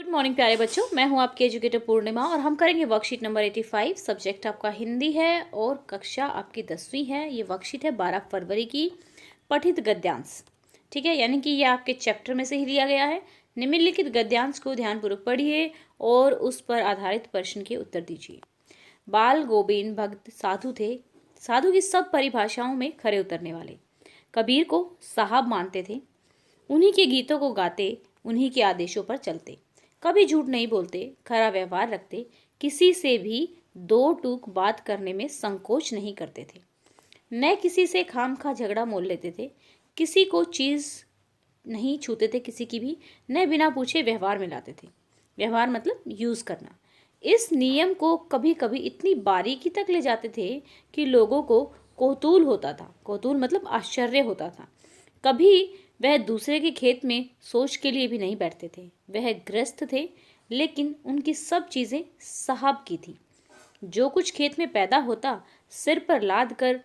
Good morning प्यारे बच्चों, मैं हूं आपकी एजुकेटर पूर्णिमा और हम करेंगे वर्कशीट नंबर 85। सब्जेक्ट आपका हिंदी है और कक्षा आपकी 10वीं है। ये वर्कशीट है 12 फरवरी की, पठित गद्यांश। ठीक है, यानी कि ये आपके चैप्टर में से ही लिया गया है। निम्नलिखित गद्यांश को ध्यानपूर्वक पढ़िए और उस पर आधारित प्रश्न के उत्तर दीजिए। बाल गोविंद भक्त साधु थे, साधु की सब परिभाषाओं में खरे उतरने वाले। कबीर को साहब मानते थे, उन्हीं के गीतों को गाते, उन्हीं के आदेशों पर चलते। कभी झूठ नहीं बोलते, खरा व्यवहार रखते, किसी से भी दो टूक बात करने में संकोच नहीं करते थे। न किसी से खामखा झगड़ा मोल लेते थे, किसी को चीज नहीं छूते थे किसी की भी, न बिना पूछे व्यवहार में लाते थे। व्यवहार मतलब यूज करना। इस नियम को कभी कभी इतनी बारीकी तक ले जाते थे कि लोगों को कौतूल होता था। कौतूल मतलब आश्चर्य होता था। कभी वह दूसरे के खेत में सोच के लिए भी नहीं बैठते थे। वह गृहस्थ थे, लेकिन उनकी सब चीजें साहब की थी। जो कुछ खेत में पैदा होता, सिर पर लाद कर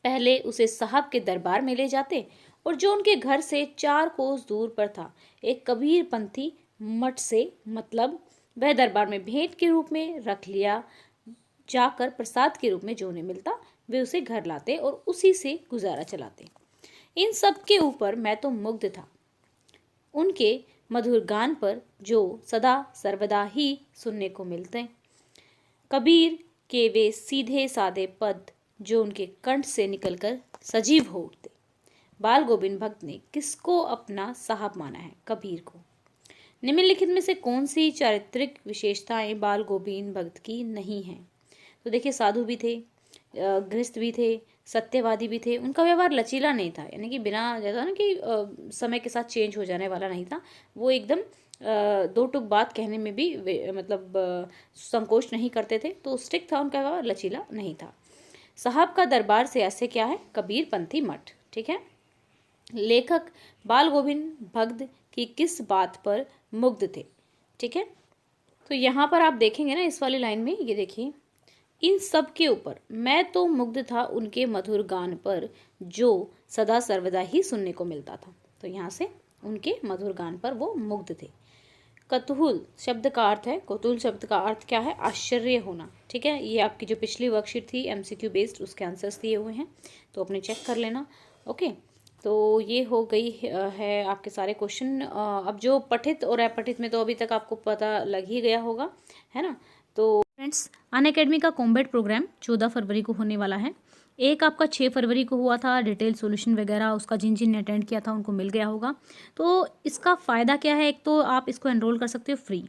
पहले उसे साहब के दरबार में ले जाते, और जो उनके घर से 4 कोस दूर पर था, एक कबीर पंथी मठ से, मतलब वह दरबार में भेंट के रूप में रख लिया जाकर प्रसाद के रूप में जो उन्हें मिलता, वे उसे घर लाते और उसी से गुजारा चलाते। इन सब के ऊपर मैं तो मुग्ध था, उनके मधुर गान पर जो सदा सर्वदा ही सुनने को मिलते। कबीर के वे सीधे सादे पद जो उनके कंठ से निकलकर सजीव हो उठते। बाल गोविंद भक्त ने किसको अपना साहब माना है? कबीर को। निम्नलिखित में से कौन सी चारित्रिक विशेषताएं बाल गोविंद भक्त की नहीं हैं? तो देखिए, साधु भी थे, गृहस्थ भी थे, सत्यवादी भी थे। उनका व्यवहार लचीला नहीं था, यानी कि बिना जैसा ना कि समय के साथ चेंज हो जाने वाला नहीं था। वो एकदम दो टुक बात कहने में भी मतलब संकोच नहीं करते थे। तो स्ट्रिक्ट था उनका व्यवहार, लचीला नहीं था। साहब का दरबार से ऐसे क्या है? कबीर पंथी मठ। ठीक है। लेखक बाल गोविंद भक्त की किस बात पर मुग्ध थे? ठीक है, तो यहाँ पर आप देखेंगे ना, इस वाली लाइन में ये देखिए, इन सब के ऊपर मैं तो मुग्ध था उनके मधुर गान पर जो सदा सर्वदा ही सुनने को मिलता था। तो यहाँ से उनके मधुर गान पर वो मुग्ध थे। कतूल शब्द का अर्थ है, कौतूल शब्द का अर्थ क्या है? आश्चर्य होना। ठीक है, ये आपकी जो पिछली वर्कशीट थी एमसीक्यू बेस्ड, उसके आंसर्स दिए हुए हैं, तो अपने चेक कर लेना। ओके, तो ये हो गई है आपके सारे क्वेश्चन। अब जो पठित और अपठित में तो अभी तक आपको पता लग ही गया होगा, है ना। तो फ्रेंड्स, अनअकैडमी का कॉम्बैट प्रोग्राम 14 फरवरी को होने वाला है। एक आपका 6 फरवरी को हुआ था, डिटेल सॉल्यूशन वगैरह उसका जिन जिन ने अटेंड किया था उनको मिल गया होगा। तो इसका फ़ायदा क्या है? एक तो आप इसको एनरोल कर सकते हो फ्री।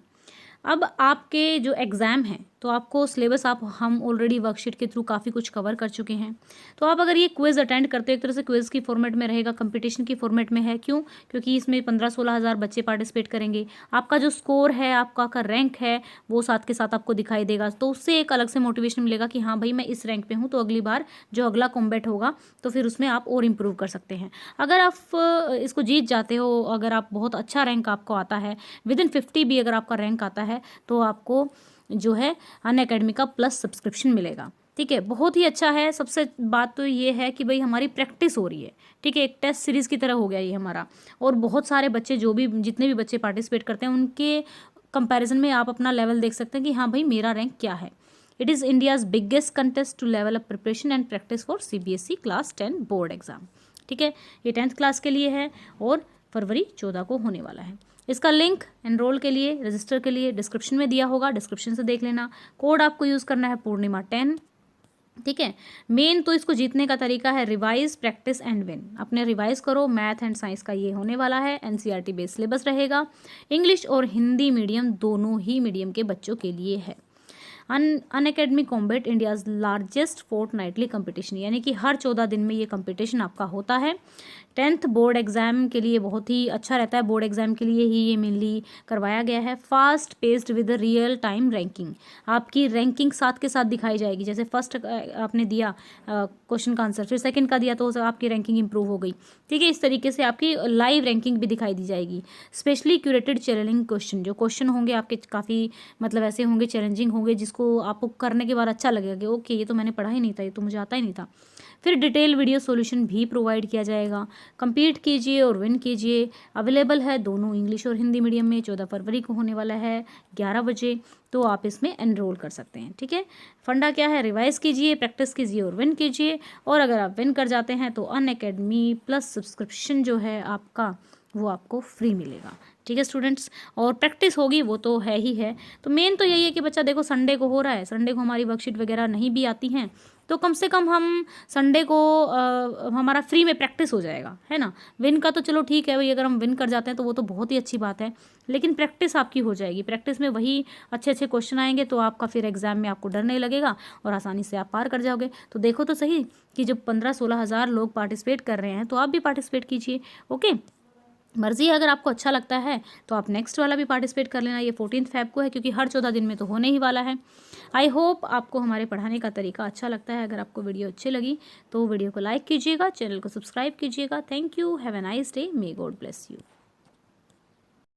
अब आपके जो एग्ज़ाम हैं, तो आपको सिलेबस हम ऑलरेडी वर्कशीट के थ्रू काफ़ी कुछ कवर कर चुके हैं। तो आप अगर ये क्विज़ अटेंड करते हो, एक तरह से क्विज़ की फॉर्मेट में रहेगा, कंपटीशन की फॉर्मेट में है। क्यों? क्योंकि इसमें 15-16 हज़ार बच्चे पार्टिसिपेट करेंगे। आपका जो स्कोर है, आपका का रैंक है, वो साथ के साथ आपको दिखाई देगा। तो उससे एक अलग से मोटिवेशन मिलेगा कि हाँ भाई, मैं इस रैंक पे हूँ, तो अगली बार जो अगला कॉम्बैट होगा तो फिर उसमें आप और इम्प्रूव कर सकते हैं। अगर आप इसको जीत जाते हो, अगर आप बहुत अच्छा रैंक आपको आता है, विदिन 50 भी अगर आपका रैंक आता है, तो आपको जो है अनअकैडमी का प्लस सब्सक्रिप्शन मिलेगा। ठीक है, बहुत ही अच्छा है। सबसे बात तो ये है कि भाई हमारी प्रैक्टिस हो रही है। ठीक है, एक टेस्ट सीरीज़ की तरह हो गया ये हमारा। और बहुत सारे बच्चे, जितने भी बच्चे पार्टिसिपेट करते हैं, उनके कंपैरिजन में आप अपना लेवल देख सकते हैं कि हाँ भाई, मेरा रैंक क्या है। It is India's biggest contest to level up preparation and practice for CBSE class 10 board exam. ठीक है, ये 10th क्लास के लिए है और फरवरी 14 को होने वाला है। इसका लिंक एनरोल के लिए, रजिस्टर के लिए डिस्क्रिप्शन में दिया होगा, डिस्क्रिप्शन से देख लेना। कोड आपको यूज़ करना है पूर्णिमा 10। ठीक है, मेन तो इसको जीतने का तरीका है रिवाइज, प्रैक्टिस एंड विन। अपने रिवाइज करो। मैथ एंड साइंस का ये होने वाला है, NCERT बेस्ड सिलेबस रहेगा। इंग्लिश और हिंदी मीडियम, दोनों ही मीडियम के बच्चों के लिए है। Unacademy combat India's largest fortnightly competition, यानी कि हर 14 दिन में ये कंपटीशन आपका होता है। 10th बोर्ड एग्जाम के लिए बहुत ही अच्छा रहता है। बोर्ड एग्जाम के लिए ही ये मेनली करवाया गया है। Fast paced with real time ranking, आपकी रैंकिंग साथ के साथ दिखाई जाएगी। जैसे फर्स्ट आपने दिया क्वेश्चन का आंसर, फिर सेकंड का दिया, तो आपकी रैंकिंग इंप्रूव हो गई। ठीक है, इस तरीके से आपकी लाइव रैंकिंग भी दिखाई दी जाएगी। स्पेशली क्यूरेटेड चैलेंजिंग क्वेश्चन, जो क्वेश्चन होंगे आपके काफ़ी मतलब ऐसे होंगे, चैलेंजिंग होंगे, जिसको आपको करने के बाद अच्छा लगेगा कि ओके, ये तो मैंने पढ़ा ही नहीं था, ये तो मुझे आता ही नहीं था। फिर डिटेल वीडियो सॉल्यूशन भी प्रोवाइड किया जाएगा। compete कीजिए और विन कीजिए। अवेलेबल है दोनों इंग्लिश और हिंदी मीडियम में। 14 फरवरी को होने वाला है 11 बजे, तो आप इसमें एनरोल कर सकते हैं। ठीक है, फंडा क्या है, रिवाइज कीजिए, प्रैक्टिस कीजिए और विन कीजिए। और अगर आप विन कर जाते हैं तो अनअकैडमी प्लस सब्सक्रिप्शन जो है आपका वो आपको फ्री मिलेगा। ठीक है स्टूडेंट्स, और प्रैक्टिस होगी वो तो है ही है। तो मेन तो यही है कि बच्चा देखो संडे को हो रहा है, संडे को हमारी वर्कशीट वगैरह नहीं भी आती हैं, तो कम से कम हम संडे को हमारा फ्री में प्रैक्टिस हो जाएगा, है ना। विन का तो चलो ठीक है भाई, अगर हम विन कर जाते हैं तो वो तो बहुत ही अच्छी बात है, लेकिन प्रैक्टिस आपकी हो जाएगी। प्रैक्टिस में वही अच्छे अच्छे क्वेश्चन आएंगे तो आपका फिर एग्जाम में आपको डर नहीं लगेगा और आसानी से आप पार कर जाओगे। तो देखो तो सही कि जब 15-16 हज़ार लोग पार्टिसिपेट कर रहे हैं तो आप भी पार्टिसिपेट कीजिए। ओके, मर्जी है, अगर आपको अच्छा लगता है तो आप नेक्स्ट वाला भी पार्टिसिपेट कर लेना। ये 14 फेब को है, क्योंकि हर 14 दिन में तो होने ही वाला है। आई होप आपको हमारे पढ़ाने का तरीका अच्छा लगता है। अगर आपको वीडियो अच्छी लगी तो वीडियो को लाइक कीजिएगा, चैनल को सब्सक्राइब कीजिएगा। Thank you, have a nice day, may God bless you.